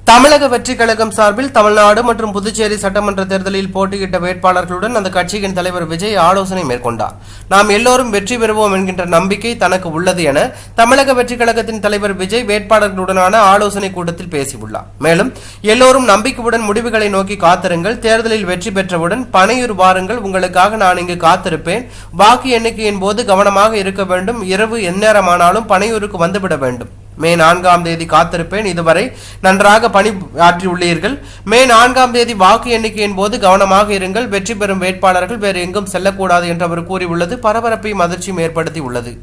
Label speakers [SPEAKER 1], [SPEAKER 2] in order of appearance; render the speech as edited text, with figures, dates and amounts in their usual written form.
[SPEAKER 1] தமிழக வெற்றிக் கழகம் சார்பில் தமிழ்நாடு மற்றும் புதுச்சேரி சட்டமன்ற தேர்தலில் போட்டியிட்ட வேட்பாளர்களுடன் அந்த கட்சியின் தலைவர் விஜய் ஆலோசனை மேற்கொண்டார். நாம் எல்லோரும் வெற்றி பெறுவோம் என்கின்ற நம்பிக்கை தனக்கு உள்ளது என தமிழக வெற்றிக் கழகத்தின் தலைவர் விஜய் வேட்பாளர்களுடனான ஆலோசனை கூட்டத்தில் பேசியுள்ளார். மேலும் எல்லோரும் நம்பிக்கையுடன் முடிவுகளை நோக்கி காத்திருங்கள், தேர்தலில் வெற்றி பெற்றவுடன் பனையூர் வாருங்கள், உங்களுக்காக நான் இங்கு காத்திருப்பேன், வாக்கு எண்ணிக்கையின் போது கவனமாக இருக்க வேண்டும், இரவு எந்நேரமானாலும் பனையூருக்கு வந்துவிட வேண்டும். மே 4ஆம் தேதி காத்திருப்பேன், இதுவரை நன்றாக பணியாற்றியுள்ளீர்கள். மே 4ஆம் தேதி வாக்கு எண்ணிக்கையின் போது கவனமாக இருங்கள், வெற்றி பெறும் வேட்பாளர்கள் வேறு எங்கும் செல்லக்கூடாது என்று அவர் கூறியுள்ளது பரபரப்பையும் அதிர்ச்சியும் ஏற்படுத்தி உள்ளது.